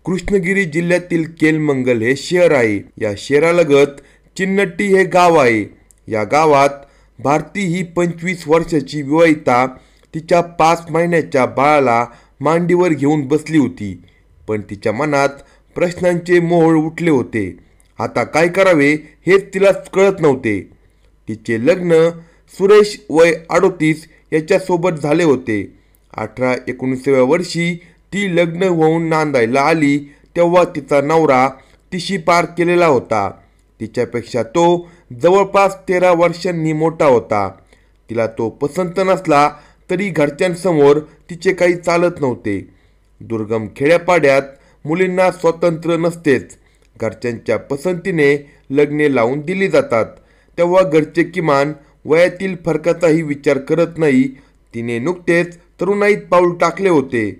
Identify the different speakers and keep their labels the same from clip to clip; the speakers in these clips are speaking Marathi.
Speaker 1: कृष्णगिरी जिल्ह्यातील केलमंगल हे शहर आहे। या शहरालगत चिन्नट्टी हे गाव आहे। या गावात भारती ही 25 वर्षाची विवाहिता तिच्या 5 महिन्याच्या बाळाला मांडीवर घेऊन बसली होती। पण तिच्या मनात प्रश्नांचे मोहोळ उठले होते। आता काय करावे हेच तिला कळत नव्हते। तिचे लग्न सुरेश वय 38 याच्यासोबत झाले होते। 18-19व्या वर्षी ती लग्न होऊन नांदायला आली तेव्हा तिचा नवरा तिशी पार केलेला होता। तिच्यापेक्षा तो जवळपास 13 वर्षांनी मोठा होता। तिला तो पसंत नसला तरी घरच्यांसमोर तिचे काही चालत नव्हते। दुर्गम खेड्यापाड्यात मुलींना स्वातंत्र्य नसतेच। घरच्यांच्या पसंतीने लग्ने लावून दिली जातात तेव्हा घरचे किमान वयातील फरकाचाही विचार करत नाही। तिने नुकतेच तरुणाईत पाऊल टाकले होते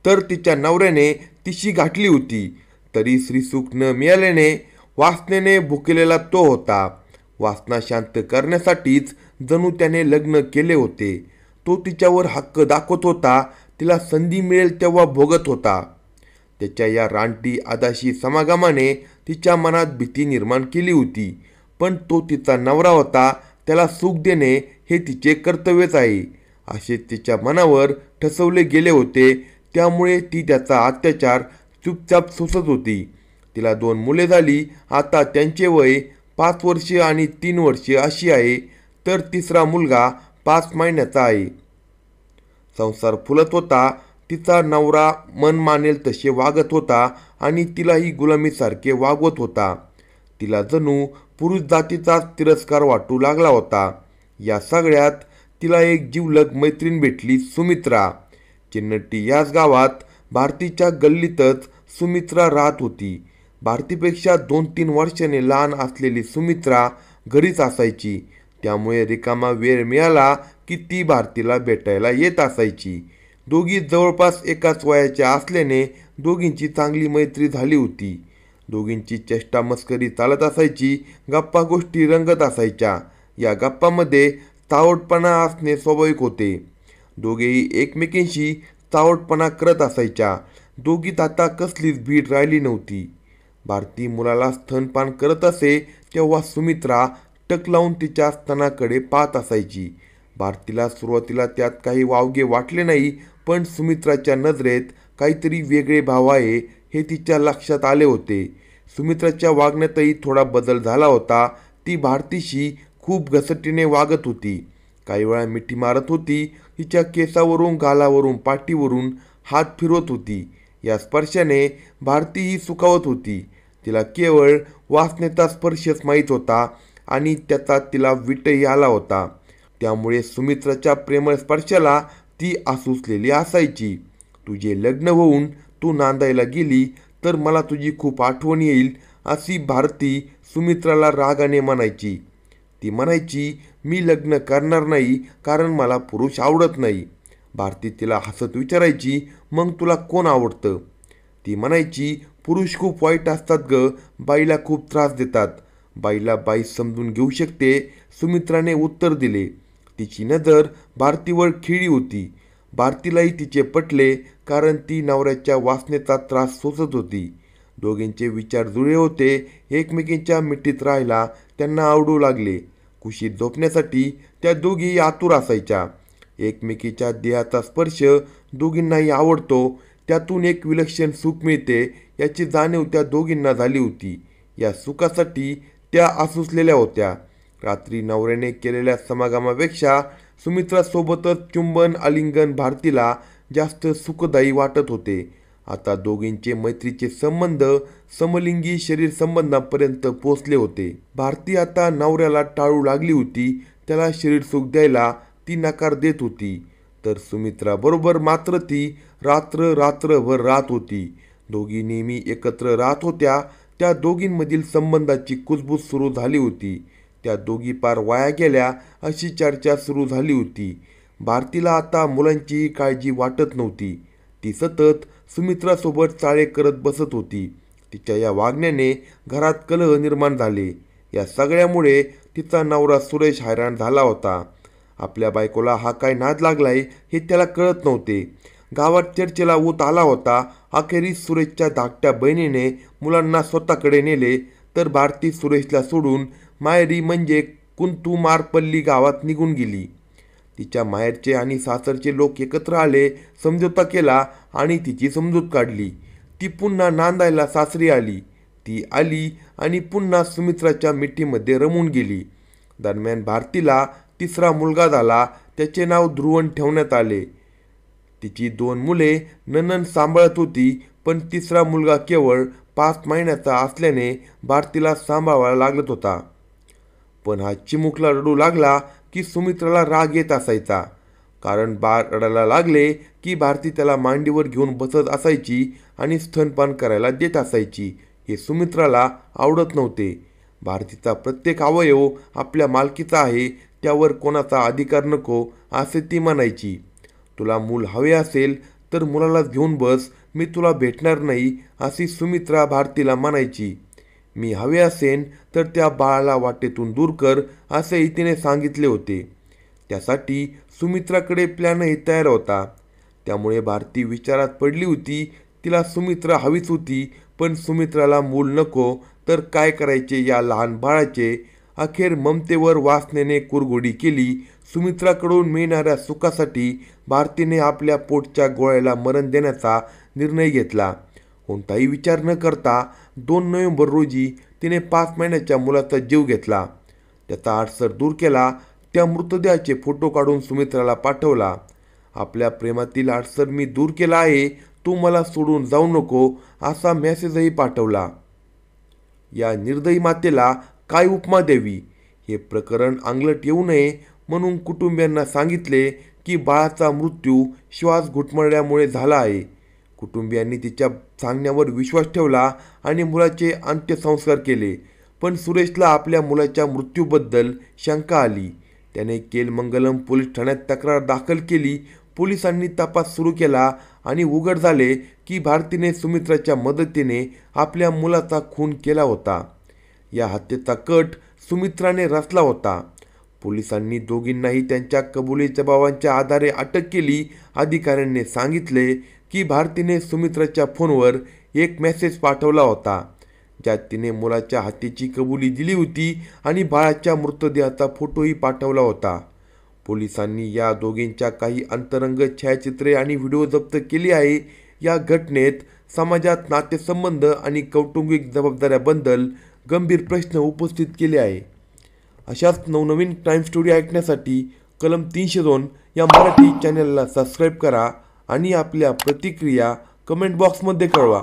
Speaker 1: तर तिच्या नवऱ्याने तिशी गाठली होती, तरी श्रीसुख न मिळाल्याने वासनेने भुकेलेला तो होता। वासना शांत करण्यासाठीच जणू त्याने लग्न केले होते। तो तिच्यावर हक्क दाखवत होता, तिला संधी मिळेल तेव्हा भोगत होता। त्याच्या या रानटी आदाशी समागमाने तिच्या मनात भीती निर्माण केली होती। पण तो तिचा नवरा होता, त्याला सुख देणे हे तिचे कर्तव्यच आहे असे तिच्या मनावर ठसवले गेले होते। त्यामुळे ती त्याचा अत्याचार चुपचाप सोसत होती। तिला 2 मुले झाली। आता त्यांचे वय 5 वर्षे आणि 3 वर्षे अशी आहे, तर तिसरा मुलगा 5 महिन्याचा आहे। संसार फुलत होता। तिचा नवरा मन मानेल तसे वागत होता आणि तिलाही गुलामीसारखे वागवत होता। तिला जणू पुरुष जातीचाच तिरस्कार वाटू लागला होता। या सगळ्यात तिला एक जिवलग मैत्रीण भेटली, सुमित्रा। चिन्नट्टी याच गावात भारतीच्या गल्लीतच सुमित्रा राहत होती। भारतीपेक्षा 2-3 वर्षांनी लहान असलेली सुमित्रा घरीच असायची, त्यामुळे रिकामा वेळ मिळाला की ती भारतीला भेटायला येत असायची। दोघी जवळपास एकाच वयाच्या असल्याने दोघींची चांगली मैत्री झाली होती। दोघींची चेष्टा मस्करी चालत असायची, गप्पा गोष्टी रंगत असायच्या। या गप्पामध्ये चावटपणा असणे स्वाभाविक होते। दोघेही एकमेकींशी चावटपणा करत असायच्या। दोघीत आता कसलीच भीड राहिली नव्हती। भारती मुलाला स्तनपान करत असे तेव्हा सुमित्रा टक लावून तिच्या स्तनाकडे पाहत असायची। भारतीला सुरुवातीला त्यात काही वावगे वाटले नाही, पण सुमित्राच्या नजरेत काहीतरी वेगळे भाव आहे हे तिच्या लक्षात आले होते। सुमित्राच्या वागण्यातही थोडा बदल झाला होता। ती भारतीशी खूप घसटीने वागत होती, काही वेळा मिठी मारत होती, तिच्या केसावरून, गालावरून, पाठीवरून हात फिरवत होती। या स्पर्शाने भारती ही सुखावत होती। तिला केवळ वासनेचा स्पर्शच माहीत होता आणि त्याचा तिला विटही आला होता। त्यामुळे सुमित्राच्या प्रेमळ स्पर्शाला ती आसुसलेली असायची। तुझे लग्न होऊन तू नांदायला गेली तर मला तुझी खूप आठवण येईल अशी भारती सुमित्राला रागाने म्हणायची। ती म्हणायची, मी लग्न करणार नाही कारण मला पुरुष आवडत नाही। भारती तिला हसत विचारायची, मग तुला कोण आवडतं? ती म्हणायची, पुरुष खूप वाईट असतात ग, बाईला खूप त्रास देतात, बाईला बाई समजून घेऊ शकते। सुमित्राने उत्तर दिले। तिची नजर भारतीवर खिळली होती। भारतीलाही तिचे पटले, कारण ती नवऱ्याच्या वासनेचा त्रास सोसत होती। दोघींचे विचार जुळे होते। एकमेकींच्या मिठीत राहायला त्यांना आवडू लागले। कुशीत झोपण्यासाठी त्या दोघी आतुर असायच्या। एकमेकीच्या देहाचा स्पर्श दोघींनाही आवडतो, त्यातून एक विलक्षण सुख मिळते याची जाणीव त्या दोघींना झाली होती। या सुखासाठी त्या आसुसलेल्या होत्या। रात्री नवऱ्याने केलेल्या समागमापेक्षा सुमित्रासोबतच चुंबन आलिंगन भारतीला जास्त सुखदायी वाटत होते। आता दोघींचे मैत्रीचे संबंध समलिंगी शरीर संबंधांपर्यंत पोचले होते। भारती आता नवऱ्याला टाळू लागली होती। त्याला शरीर सुख द्यायला ती नकार देत होती, तर सुमित्रा बरोबर मात्र ती रात्रभर राहत होती। दोघी नेहमी एकत्र राहत होत्या। त्या दोघींमधील संबंधाची कुजबूज सुरू झाली होती। त्या दोघी पार वाया गेल्या अशी चर्चा सुरू झाली होती। भारतीला आता मुलांचीही काळजी वाटत नव्हती। ती सतत सुमित्रासोबत चाळे करत बसत होती। तिच्या या वागण्याने घरात कलह निर्माण झाले। या सगळ्यामुळे तिचा नवरा सुरेश हैराण झाला होता। आपल्या बायकोला हा काय नाद लागलाय हे त्याला कळत नव्हते। गावात चर्चेला ऊत आला होता. अखेरीस सुरेशच्या धाकट्या बहिणीने मुलांना स्वतःकडे नेले, तर भारती सुरेशला सोडून माहेरी म्हणजे कुंतुमारपल्ली गावात निघून गेली. तिच्या माहेरचे आणि सासरचे लोक एकत्र आले, समझोता केला आणि तिची समजूत काढली. ती पुन्हा नांदायला सासरी आली. ती आली आणि पुन्हा सुमित्राच्या मिठीमध्ये रमून गेली. दरम्यान भारतीला तिसरा मुलगा झाला. त्याचे नाव ध्रुवन ठेवण्यात आले. तिची 2 मुले नणंद सांभाळत होती, पण तिसरा मुलगा केवळ 5 महिन्याचा असल्याने भारतीला सांभाळावा लागत होता. पण हा चिमुकला रडू लागला की सुमित्राला राग येत असायचा. कारण बाळ रडायला लागले की भारती त्याला मांडीवर घेऊन बसत असायची आणि स्तनपान करायला देत असायची. हे सुमित्राला आवडत नव्हते. भारतीचा प्रत्येक अवयव आपल्या मालकीचा आहे, त्यावर कोणाचा अधिकार नको असे ती म्हणायची. तुला मूल हवे असेल तर मुलाला घेऊन बस, मी तुला भेटणार नाही अशी सुमित्रा भारतीला म्हणायची. मी हवे असेन तर त्या बाळाला वाटेतून दूर कर असेही तिने सांगितले होते. त्यासाठी सुमित्राकडे प्लॅनही तयार होता. त्यामुळे भारती विचारात पडली होती. तिला सुमित्रा हवीच होती, पण सुमित्राला मूल नको तर काय करायचे या लहान बाळाचे. अखेर ममतेवर वासनेने कुरघोडी केली. सुमित्राकडून मिळणाऱ्या सुखासाठी भारतीने आपल्या पोटच्या गोळ्याला मरण देण्याचा निर्णय घेतला. कोणताही विचार न करता 2 नोव्हेंबर रोजी तिने 5 महिन्याच्या मुलाचा जीव घेतला. त्याचा आडसर दूर केला. त्या मृतदेहाचे फोटो काढून सुमित्राला पाठवला. आपल्या प्रेमातील आडसर मी दूर केला आहे, तू मला सोडून जाऊ नको असा मेसेजही पाठवला. या निर्दयी मातेला काय उपमा द्यावी? हे प्रकरण अंगलट येऊ नये म्हणून कुटुंबियांना सांगितले की बाळाचा मृत्यू श्वास घुटमळल्यामुळे झाला आहे. कुटुंबियांनी तिच्या सांगण्यावर विश्वास ठेवला आणि मुलाचे अंत्यसंस्कार केले. पण सुरेशला आपल्या मुलाच्या मृत्यूबद्दल शंका आली. त्याने केलमंगलम पोलीस ठाण्यात तक्रार दाखल केली. पोलिसांनी तपास सुरू केला आणि उघड झाले की भारतीने सुमित्राच्या मदतीने आपल्या मुलाचा खून केला होता. या हत्येचा कट सुमित्राने रचला होता. पोलिसांनी दोघींनाही त्यांच्या कबुली जबाबांच्या आधारे अटक केली. अधिकाऱ्यांनी सांगितले की भारतीने सुमित्राच्या फोनवर एक मेसेज पाठवला होता, ज्यात तिने मुलाच्या हत्येची कबुली दिली होती आणि बाळाच्या मृतदेहाचा फोटोही पाठवला होता. पोलिसांनी या दोघींच्या काही अंतरंग छायाचित्रे आणि व्हिडिओ जप्त केली आहे. या घटनेत समाजात नातेसंबंध आणि कौटुंबिक जबाबदाऱ्याबद्दल गंभीर प्रश्न उपस्थित केले आहे. अशाच नवनवीन क्राईम स्टोरी ऐकण्यासाठी कलम 302 या मराठी चॅनलला सबस्क्राईब करा आणि आपल्या प्रतिक्रिया कमेंट बॉक्समध्ये कळवा.